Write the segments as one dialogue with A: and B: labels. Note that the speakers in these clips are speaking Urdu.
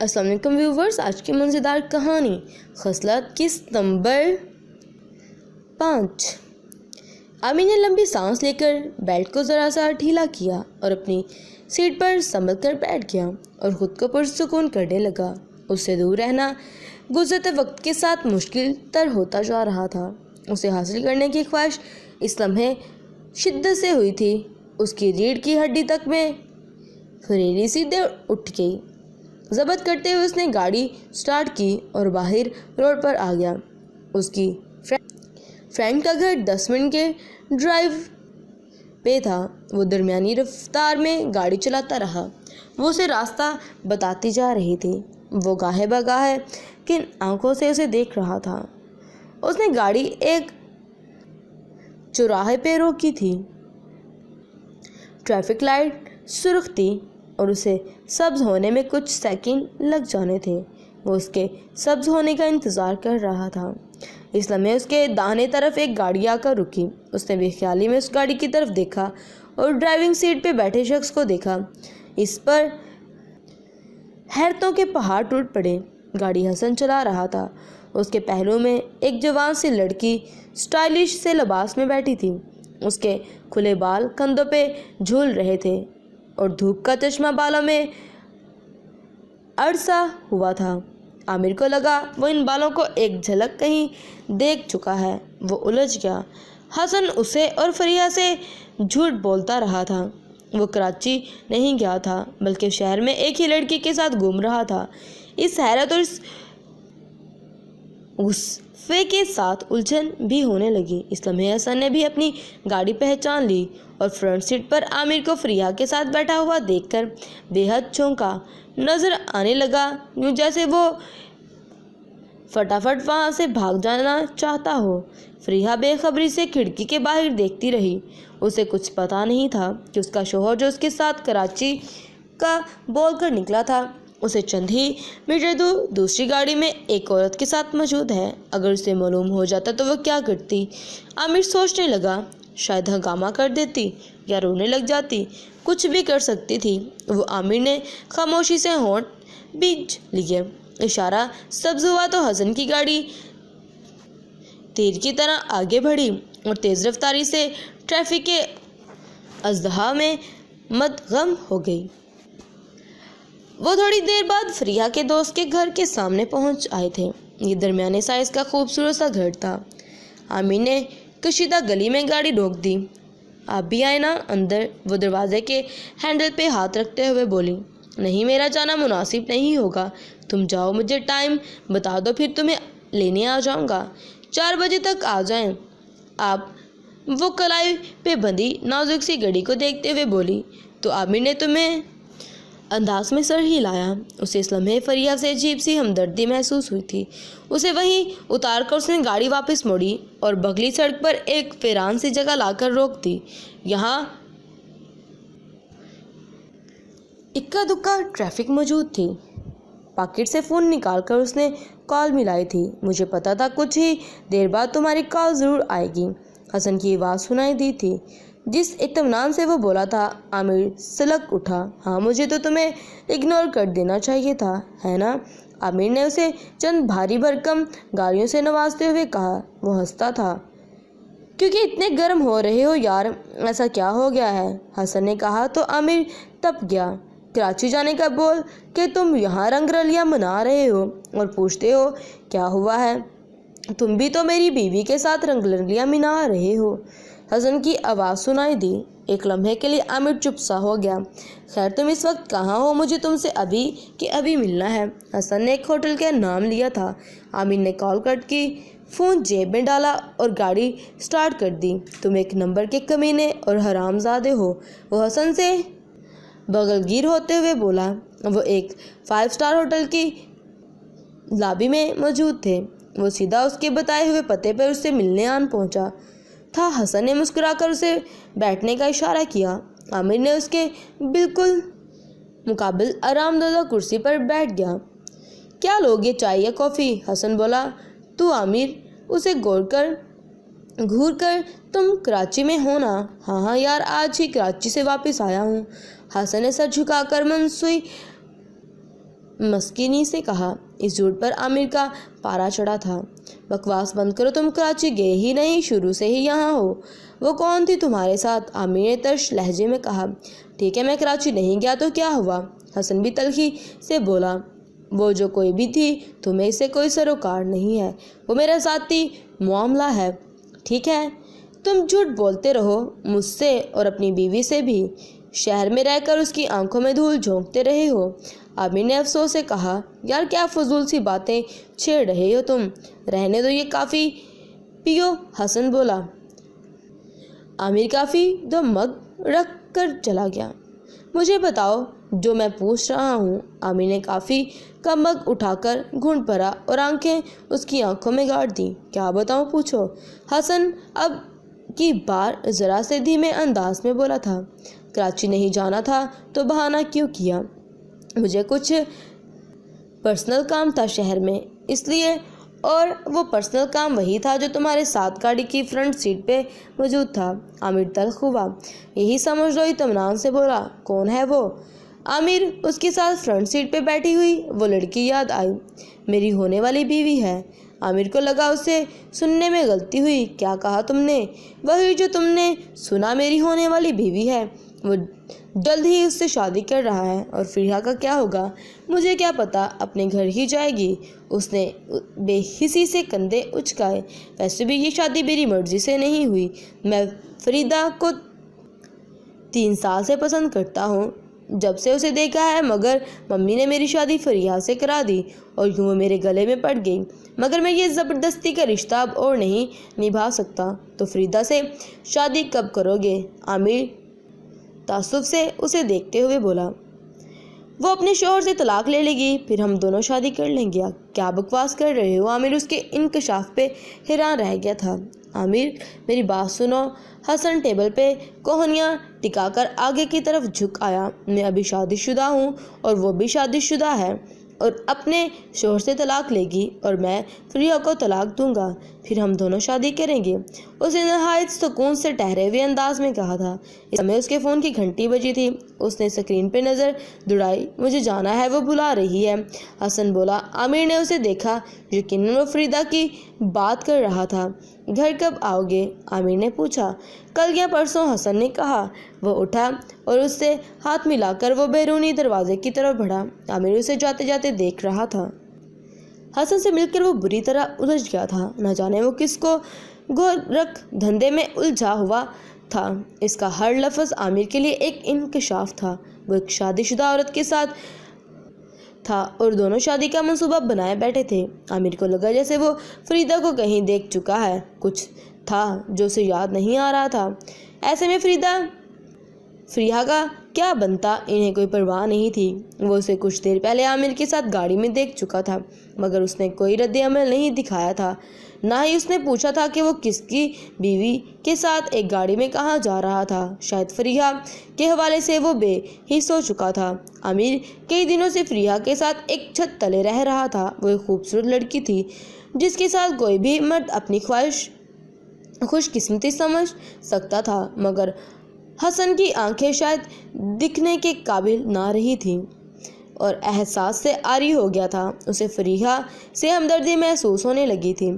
A: السلام علیکم ویورز، آج کی مزیدار کہانی خصلت قسط نمبر 5۔ عامر نے لمبی سانس لے کر بیلٹ کو ذرا سا ڈھیلا کیا اور اپنی سیٹ پر سنبھل کر بیٹھ گیا اور خود کو پرسکون کرنے لگا۔ اس سے دور رہنا گزرتے وقت کے ساتھ مشکل تر ہوتا جا رہا تھا۔ اسے حاصل کرنے کی خواہش اس لمحے شدت سے ہوئی تھی۔ اس کی ریڑھ کی ہڈی تک میں پھریری سی دے اٹھ گئی۔ ضبط کرتے ہوئے اس نے گاڑی سٹارٹ کی اور باہر روڈ پر آ گیا۔ اس کی فرینڈ کا گھر 10 منٹ کے ڈرائیو پہ تھا۔ وہ درمیانی رفتار میں گاڑی چلاتا رہا۔ وہ اسے راستہ بتاتی جا رہی تھی۔ وہ گاہے بگاہے کن آنکھوں سے اسے دیکھ رہا تھا۔ اس نے گاڑی ایک چوراہے پہ روکی تھی۔ ٹریفک لائٹ سرخ تھی اور اسے سبز ہونے میں کچھ سیکنڈ لگ جانے تھے۔ وہ اس کے سبز ہونے کا انتظار کر رہا تھا۔ اس لمحے اس کے داہنے طرف ایک گاڑی آ کر رکی۔ اس نے بے خیالی میں اس گاڑی کی طرف دیکھا اور ڈرائیونگ سیٹ پہ بیٹھے شخص کو دیکھا۔ اس پر حیرتوں کے پہاڑ ٹوٹ پڑے۔ گاڑی حسن چلا رہا تھا۔ اس کے پہلو میں ایک جوان سی لڑکی سٹائلش سے لباس میں بیٹھی تھی۔ اس کے کھلے بال کندھوں پہ جھول رہے تھے اور دھوپ کا چشمہ بالوں میں اڑسا ہوا تھا۔ عامر کو لگا وہ ان بالوں کو ایک جھلک کہیں دیکھ چکا ہے۔ وہ الجھ گیا۔ حسن اسے اور فریحہ سے جھوٹ بولتا رہا تھا۔ وہ کراچی نہیں گیا تھا بلکہ شہر میں ایک ہی لڑکی کے ساتھ گھوم رہا تھا۔ اس حیرت اور اس غصے کے ساتھ الجھن بھی ہونے لگی۔ اس لمحے حسن نے بھی اپنی گاڑی پہچان لی اور فرنٹ سیٹ پر عامر کو فریحہ کے ساتھ بیٹھا ہوا دیکھ کر بے حد چونکا۔ نظر آنے لگا یوں جیسے وہ فٹافٹ وہاں سے بھاگ جانا چاہتا ہو۔ فریحہ بے خبری سے کھڑکی کے باہر دیکھتی رہی۔ اسے کچھ پتا نہیں تھا کہ اس کا شوہر جو اس کے ساتھ کراچی کا بول کر نکلا تھا، اسے چند ہی میٹر دور دوسری گاڑی میں ایک عورت کے ساتھ موجود ہے۔ اگر اسے معلوم ہو جاتا تو وہ کیا کرتی؟ عامر سوچنے لگا، شاید ہنگامہ کر دیتی یا رونے لگ جاتی، کچھ بھی کر سکتی تھی وہ۔ عامر نے خاموشی سے ہونٹ بھیج لیے۔ اشارہ سبز ہوا تو حسن کی گاڑی تیر کی طرح آگے بڑھی اور تیز رفتاری سے ٹریفک کے ازدحام میں مدغم ہو گئی۔ وہ تھوڑی دیر بعد فریحہ کے دوست کے گھر کے سامنے پہنچ آئے تھے۔ یہ درمیانے سائز کا خوبصورت سا گھر تھا۔ عامر نے کشیدہ گلی میں گاڑی روک دی۔ آپ بھی آئے نا اندر؟ وہ دروازے کے ہینڈل پہ ہاتھ رکھتے ہوئے بولی۔ نہیں، میرا جانا مناسب نہیں ہوگا، تم جاؤ، مجھے ٹائم بتا دو پھر تمہیں لینے آ جاؤں گا۔ 4 بجے تک آ جائیں آپ، وہ کلائی پہ بندھی نازک سی گھڑی کو دیکھتے ہوئے بولی۔ تو عامر نے تمہیں انداز میں سر ہلایا۔ اسے اس لمحے فریحہ سے عجیب سی ہمدردی محسوس ہوئی تھی۔ اسے وہیں اتار کر اس نے گاڑی واپس موڑی اور بغلی سڑک پر ایک ویران سی جگہ لا کر روک دی۔ یہاں اکا دکا ٹریفک موجود تھی۔ پاکٹ سے فون نکال کر اس نے کال ملائی تھی۔ مجھے پتا تھا کچھ ہی دیر بعد تمہاری کال ضرور آئے گی، حسن کی آواز سنائی دی تھی۔ جس اطمینان سے وہ بولا تھا، عامر سلک اٹھا۔ ہاں، مجھے تو تمہیں اگنور کر دینا چاہیے تھا، ہے نا؟ عامر نے اسے چند بھاری بھرکم گالیوں سے نوازتے ہوئے کہا۔ وہ ہنستا تھا۔ کیونکہ اتنے گرم ہو رہے ہو یار، ایسا کیا ہو گیا ہے؟ حسن نے کہا تو عامر تپ گیا۔ کراچی جانے کا بول کہ تم یہاں رنگ رلیاں منا رہے ہو اور پوچھتے ہو کیا ہوا ہے؟ تم بھی تو میری بیوی کے ساتھ رنگ رلیاں منا رہے ہو، حسن کی آواز سنائی دی۔ ایک لمحے کے لیے عامر چپ سا ہو گیا۔ خیر تم اس وقت کہاں ہو؟ مجھے تم سے ابھی کہ ابھی ملنا ہے۔ حسن نے ایک ہوٹل کا نام لیا تھا۔ عامر نے کال کٹ کی، فون جیب میں ڈالا اور گاڑی سٹارٹ کر دی۔ تم ایک نمبر کے کمینے اور حرام زادے ہو، وہ حسن سے بغل گیر ہوتے ہوئے بولا۔ وہ ایک 5 اسٹار ہوٹل کی لابی میں موجود تھے۔ وہ سیدھا اس کے بتائے ہوئے پتے پر اس سے ملنے آن پہنچا تھا۔ حسن نے مسکرا کر اسے بیٹھنے کا اشارہ کیا۔ عامر نے اس کے بالکل مقابل آرام دہ کرسی پر بیٹھ گیا۔ کیا لوگے، چائے یا کافی؟ حسن بولا۔ تو عامر اسے گھور کر تم کراچی میں ہو نا؟ ہاں یار، آج ہی کراچی سے واپس آیا ہوں۔ حسن نے سر جھکا کر منسوئی مسکینی سے کہا۔ اس جھوٹ پر عامر کا پارا چڑھا تھا۔ بکواس بند کرو، تم کراچی گئے ہی نہیں، شروع سے ہی یہاں ہو۔ وہ کون تھی تمہارے ساتھ؟ عامر نے ترش لہجے میں کہا۔ ٹھیک ہے، میں کراچی نہیں گیا تو کیا ہوا؟ حسن بھی تلخی سے بولا۔ وہ جو کوئی بھی تھی تمہیں اس سے کوئی سروکار نہیں ہے، وہ میرا ذاتی معاملہ ہے، ٹھیک ہے؟ تم جھوٹ بولتے رہو، مجھ سے اور اپنی بیوی سے بھی، شہر میں رہ کر اس کی آنکھوں میں دھول جھونکتے رہے ہو۔ عامر نے افسوس سے کہا۔ یار کیا فضول سی باتیں چھیڑ رہے ہو تم، رہنے دو، یہ کافی پیو، حسن بولا۔ عامر کافی دو مگ رکھ کر چلا گیا۔ مجھے بتاؤ جو میں پوچھ رہا ہوں۔ عامر نے کافی کا مگ اٹھا کر گھونٹ بھرا اور آنکھیں اس کی آنکھوں میں گاڑ دیں۔ کیا بتاؤں، پوچھو۔ حسن اب کی بار ذرا سے دھیمے انداز میں بولا تھا۔ کراچی نہیں جانا تھا تو بہانہ کیوں کیا؟ مجھے کچھ پرسنل کام تھا شہر میں، اس لیے۔ اور وہ پرسنل کام وہی تھا جو تمہارے ساتھ گاڑی کی فرنٹ سیٹ پہ موجود تھا۔ عامر تلخ ہوا۔ یہی سمجھ لو، اطمینان سے بولا۔ کون ہے وہ؟ عامر، اس کے ساتھ فرنٹ سیٹ پہ بیٹھی ہوئی وہ لڑکی یاد آئی، میری ہونے والی بیوی ہے۔ عامر کو لگا اسے سننے میں غلطی ہوئی۔ کیا کہا تم نے؟ وہی جو تم نے سنا، میری ہونے والی بیوی ہے، وہ جلد ہی اس سے شادی کر رہا ہے۔ اور فریحہ کا کیا ہوگا؟ مجھے کیا پتا، اپنے گھر ہی جائے گی۔ اس نے بے حسی سے کندھے اچکائے۔ ویسے بھی یہ شادی میری مرضی سے نہیں ہوئی، میں فریدہ کو 3 سال سے پسند کرتا ہوں، جب سے اسے دیکھا ہے، مگر ممی نے میری شادی فریحہ سے کرا دی اور یوں وہ میرے گلے میں پڑ گئی۔ مگر میں یہ زبردستی کا رشتہ اب اور نہیں نبھا سکتا۔ تو فریدہ سے شادی کب کرو گے؟ عامر تعصب سے اسے دیکھتے ہوئے بولا۔ وہ اپنے شوہر سے طلاق لے لے گی، پھر ہم دونوں شادی کر لیں گے۔ کیا بکواس کر رہے ہو؟ عامر اس کے انکشاف پہ حیران رہ گیا تھا۔ عامر میری بات سنو۔ حسن ٹیبل پہ کوہنیاں ٹکا کر آگے کی طرف جھک آیا۔ میں ابھی شادی شدہ ہوں اور وہ بھی شادی شدہ ہے، اور اپنے شوہر سے طلاق لے گی اور میں فریحہ کو طلاق دوں گا، پھر ہم دونوں شادی کریں گے۔ اس نے نہایت سکون سے ٹھہرے ہوئے انداز میں کہا تھا۔ اس سمے اس کے فون کی گھنٹی بجی تھی۔ اس نے اسکرین پہ نظر دوڑائی۔ مجھے جانا ہے، وہ بلا رہی ہے، حسن بولا۔ عامر نے اسے دیکھا، یقیناً وہ فریدہ کی بات کر رہا تھا۔ گھر کب آؤ گے؟ عامر نے پوچھا۔ کل یا پرسوں، حسن نے کہا۔ وہ اٹھا اور اس سے ہاتھ ملا کر وہ بیرونی دروازے کی طرف بڑھا۔ عامر اسے جاتے جاتے دیکھ رہا تھا۔ حسن سے مل کر وہ بری طرح الجھ گیا تھا۔ نہ جانے وہ کس کو گورکھ دھندے میں الجھا ہوا تھا۔ اس کا ہر لفظ عامر کے لیے ایک انکشاف تھا۔ وہ ایک شادی شدہ عورت کے ساتھ تھا اور دونوں شادی کا منصوبہ بنائے بیٹھے تھے۔ عامر کو لگا جیسے وہ فریدہ کو کہیں دیکھ چکا ہے، کچھ تھا جو اسے یاد نہیں آ رہا تھا۔ ایسے میں فریحہ کا کیا بنتا، انہیں کوئی پرواہ نہیں تھی۔ وہ اسے کچھ دیر پہلے عامر کے ساتھ گاڑی میں دیکھ چکا تھا، مگر اس نے کوئی رد عمل نہیں دکھایا تھا، نہ ہی اس نے پوچھا تھا کہ وہ کس کی بیوی کے ساتھ ایک گاڑی میں کہاں جا رہا تھا۔ شاید فریحہ کے حوالے سے وہ بے حس ہو چکا تھا۔ عامر کئی دنوں سے فریحہ کے ساتھ ایک چھت تلے رہ رہا تھا۔ وہ ایک خوبصورت لڑکی تھی جس کے ساتھ کوئی بھی مرد اپنی خواہش خوش قسمتی سمجھ سکتا تھا، مگر حسن کی آنکھیں شاید دکھنے کے قابل نہ رہی تھیں اور احساس سے عاری ہو گیا تھا۔ اسے فریحہ سے ہمدردی محسوس ہونے لگی تھی۔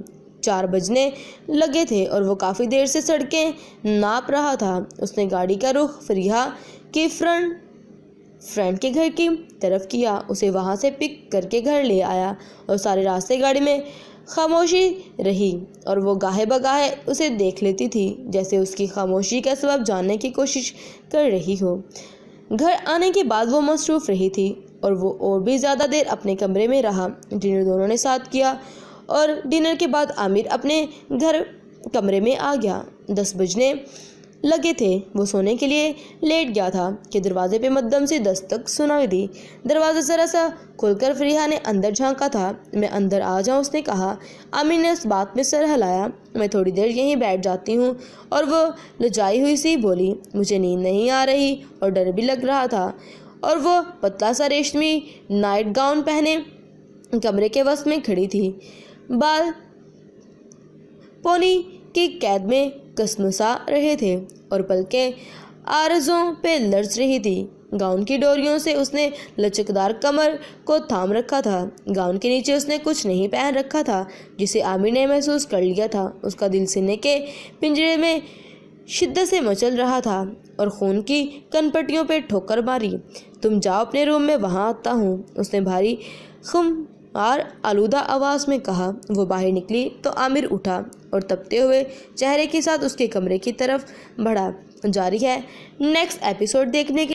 A: 4 بجنے لگے تھے اور وہ کافی دیر سے سڑکیں ناپ رہا تھا۔ اس نے گاڑی کا رخ فریحہ کی فرینڈ کے گھر کی طرف کیا، اسے وہاں سے پک کر کے گھر لے آیا اور سارے راستے گاڑی میں خاموشی رہی اور وہ گاہے بگاہے اسے دیکھ لیتی تھی، جیسے اس کی خاموشی کا سبب جاننے کی کوشش کر رہی ہو۔ گھر آنے کے بعد وہ مصروف رہی تھی اور وہ اور بھی زیادہ دیر اپنے کمرے میں رہا۔ ڈنر دونوں نے ساتھ کیا اور ڈنر کے بعد عامر اپنے کمرے میں آ گیا۔ 10 بجنے لگے تھے۔ وہ سونے کے لیے لیٹ گیا تھا کہ دروازے پہ مدھم سی دستک سنائی دی۔ دروازہ ذرا سا کھل کر فریحہ نے اندر جھانکا تھا۔ میں اندر آ جاؤں، اس نے کہا۔ عامر نے اس بات میں سر ہلایا۔ میں تھوڑی دیر یہیں بیٹھ جاتی ہوں، اور وہ لجائی ہوئی سی بولی۔ مجھے نیند نہیں آ رہی اور ڈر بھی لگ رہا تھا، اور وہ پتلا سا ریشمی نائٹ گاؤن پہنے کمرے کے وسط میں کھڑی تھی، بال پونی کی قید میں کسمسا رہے تھے اور پلکیں آرزوں پہ لرز رہی تھی۔ گاؤن کی ڈوریوں سے اس نے لچکدار کمر کو تھام رکھا تھا۔ گاؤن کے نیچے اس نے کچھ نہیں پہن رکھا تھا جسے عامر نے محسوس کر لیا تھا۔ اس کا دل سینے کے پنجرے میں شدت سے مچل رہا تھا اور خون کی کنپٹیوں پہ ٹھوکر ماری۔ تم جاؤ اپنے روم میں، وہاں آتا ہوں، اس نے بھاری خمار آلودہ آواز میں کہا۔ وہ باہر نکلی تو عامر اٹھا اور تپتے ہوئے چہرے کے ساتھ اس کے کمرے کی طرف بڑھا۔ جاری ہے نیکسٹ ایپیسوڈ دیکھنے کے